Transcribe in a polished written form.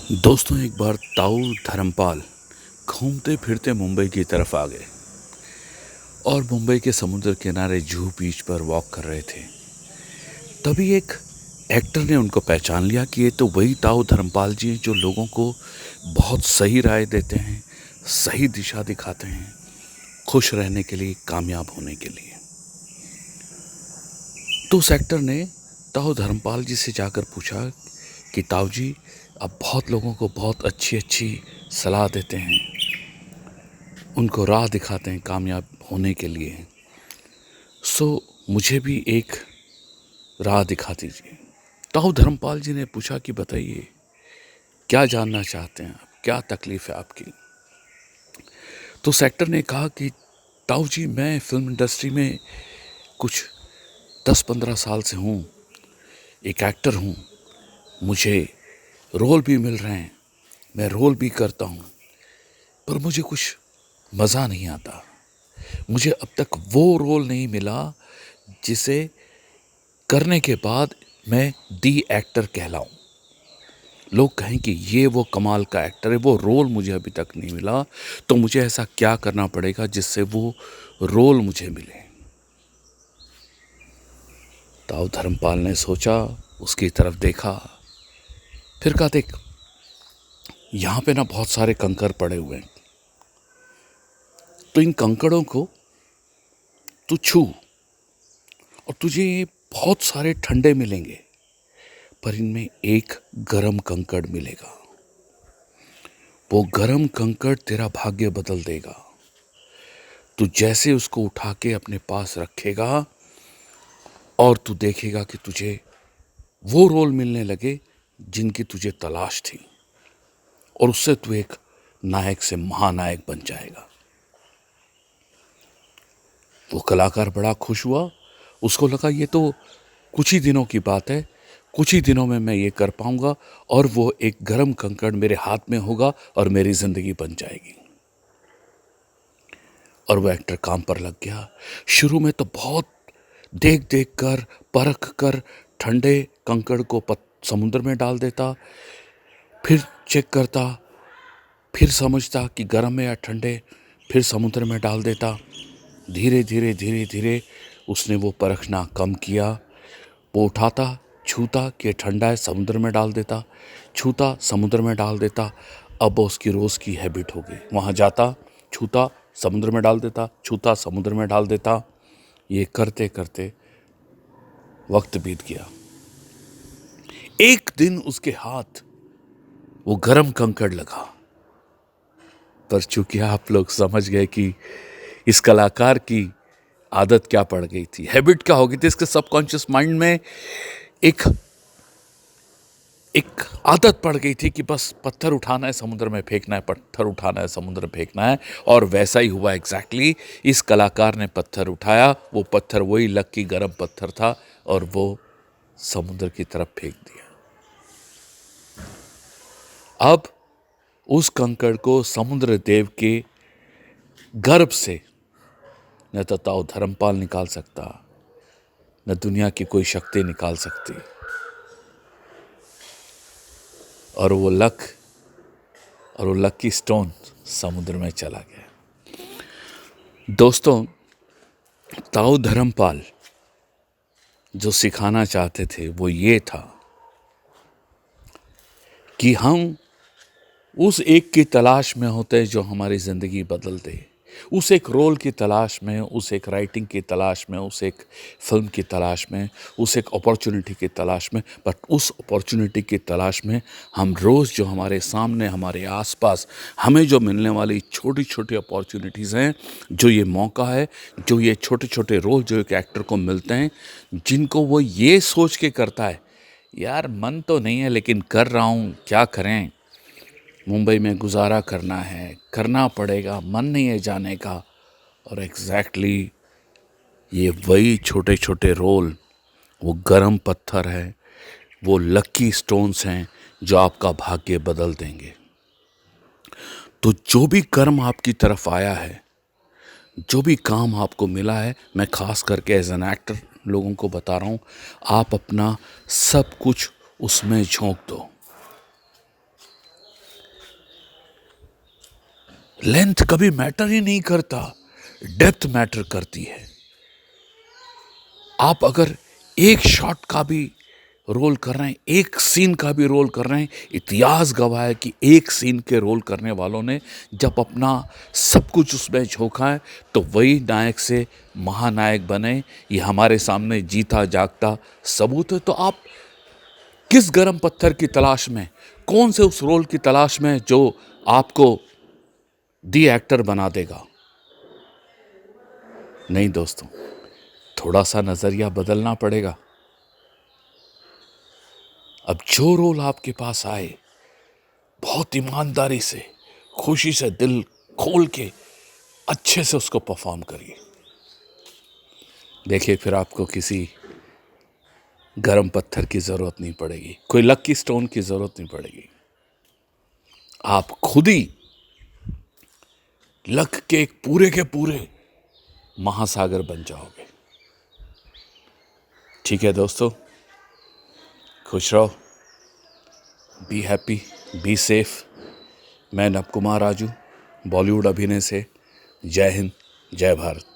दोस्तों, एक बार ताऊ धर्मपाल घूमते फिरते मुंबई की तरफ आ गए और मुंबई के समुद्र किनारे जूहू बीच पर वॉक कर रहे थे। तभी एक एक्टर ने उनको पहचान लिया कि ये तो वही ताऊ धर्मपाल जी हैं जो लोगों को बहुत सही राय देते हैं, सही दिशा दिखाते हैं, खुश रहने के लिए, कामयाब होने के लिए। तो उस एक्टर ने ताऊ धर्मपाल जी से जाकर पूछा कि ताऊ जी, आप बहुत लोगों को बहुत अच्छी अच्छी सलाह देते हैं, उनको राह दिखाते हैं कामयाब होने के लिए। सो मुझे भी एक राह दिखा दीजिए। ताऊ धर्मपाल जी ने पूछा कि बताइए, क्या जानना चाहते हैं आप, क्या तकलीफ है आपकी। तो सेक्टर ने कहा कि ताऊ जी, मैं फिल्म इंडस्ट्री में कुछ 10-15 साल से हूँ, एक एक्टर हूँ, मुझे रोल भी मिल रहे हैं, मैं रोल भी करता हूँ, पर मुझे कुछ मज़ा नहीं आता। मुझे अब तक वो रोल नहीं मिला जिसे करने के बाद मैं दी एक्टर कहलाऊं, लोग कहें कि ये वो कमाल का एक्टर है। वो रोल मुझे अभी तक नहीं मिला, तो मुझे ऐसा क्या करना पड़ेगा जिससे वो रोल मुझे मिले। ताऊ धर्मपाल ने सोचा, उसकी तरफ देखा, फिर कहा, देख, यहाँ पे ना बहुत सारे कंकड़ पड़े हुए हैं, तो इन कंकड़ों को तू छू और तुझे ये बहुत सारे ठंडे मिलेंगे, पर इनमें एक गरम कंकड़ मिलेगा। वो गरम कंकड़ तेरा भाग्य बदल देगा। तू जैसे उसको उठा के अपने पास रखेगा और तू देखेगा कि तुझे वो रोल मिलने लगे जिनकी तुझे तलाश थी, और उससे तू एक नायक से महानायक बन जाएगा। वो कलाकार बड़ा खुश हुआ। उसको लगा ये तो कुछ ही दिनों की बात है, कुछ ही दिनों में मैं ये कर पाऊंगा और वो एक गरम कंकड़ मेरे हाथ में होगा और मेरी जिंदगी बन जाएगी। और वो एक्टर काम पर लग गया। शुरू में तो बहुत देख देख कर, परख कर ठंडे कंकड़ को समुद्र में डाल देता, फिर चेक करता, फिर समझता कि गर्म है या ठंडे, फिर समुद्र में डाल देता। धीरे धीरे धीरे धीरे उसने वो परखना कम किया। वो उठाता, छूता कि ठंडा है, समुद्र में डाल देता, छूता, समुद्र में डाल देता। अब उसकी रोज़ की हैबिट हो गई। वहाँ जाता, छूता, समुद्र में डाल देता, छूता, समुद्र में डाल देता। ये करते करते वक्त बीत गया। एक दिन उसके हाथ वो गरम कंकड़ लगा, पर चूंकि आप लोग समझ गए कि इस कलाकार की आदत क्या पड़ गई थी, हैबिट क्या हो गई थी, इसके सबकॉन्शियस माइंड में एक एक आदत पड़ गई थी कि बस पत्थर उठाना है, समुद्र में फेंकना है, पत्थर उठाना है, समुद्र में फेंकना है। और वैसा ही हुआ एग्जैक्टली। इस कलाकार ने पत्थर उठाया, वो पत्थर वही लक्की गरम पत्थर था और वो समुद्र की तरफ फेंक दिया। अब उस कंकड़ को समुद्र देव के गर्भ से न तो ताऊ धर्मपाल निकाल सकता, न दुनिया की कोई शक्ति निकाल सकती। और वो लकी स्टोन समुद्र में चला गया। दोस्तों, ताऊ धर्मपाल जो सिखाना चाहते थे वो ये था कि हम उस एक की तलाश में होते हैं जो हमारी ज़िंदगी बदल दे। उस एक रोल की तलाश में, उस एक राइटिंग की तलाश में, उस एक फिल्म की तलाश में, उस एक अपॉर्चुनिटी की तलाश में। बट उस अपॉर्चुनिटी की तलाश में हम रोज़ जो हमारे सामने, हमारे आसपास हमें जो मिलने वाली छोटी छोटी अपॉर्चुनिटीज़ हैं, जो ये मौका है, जो ये छोटे छोटे रोल जो एक एक्टर को मिलते हैं, जिनको वो ये सोच के करता है, यार मन तो नहीं है लेकिन कर रहा हूँ, क्या करें, मुंबई में गुजारा करना है, करना पड़ेगा, मन नहीं है जाने का। और एग्जैक्टली ये वही छोटे छोटे रोल, वो गरम पत्थर है, वो लकी स्टोन्स हैं जो आपका भाग्य बदल देंगे। तो जो भी कर्म आपकी तरफ आया है, जो भी काम आपको मिला है, मैं खास करके एज एन एक्टर लोगों को बता रहा हूँ, आप अपना सब कुछ उसमें झोंक दो। लेंथ कभी मैटर ही नहीं करता, डेप्थ मैटर करती है। आप अगर एक शॉट का भी रोल कर रहे हैं, एक सीन का भी रोल कर रहे हैं, इतिहास गवाह है कि एक सीन के रोल करने वालों ने जब अपना सब कुछ उसमें झोंका है तो वही नायक से महानायक बने। ये हमारे सामने जीता जागता सबूत है। तो आप किस गर्म पत्थर की तलाश में, कौन से उस रोल की तलाश में जो आपको दी एक्टर बना देगा? नहीं दोस्तों, थोड़ा सा नजरिया बदलना पड़ेगा। अब जो रोल आपके पास आए, बहुत ईमानदारी से, खुशी से, दिल खोल के अच्छे से उसको परफॉर्म करिए। देखिए, फिर आपको किसी गरम पत्थर की जरूरत नहीं पड़ेगी, कोई लकी स्टोन की जरूरत नहीं पड़ेगी। आप खुद ही लक के पूरे महासागर बन जाओगे। ठीक है दोस्तों, खुश रहो, बी हैप्पी, बी सेफ। मैं नव कुमार राजू, बॉलीवुड अभिनय से। जय हिंद, जय भारत।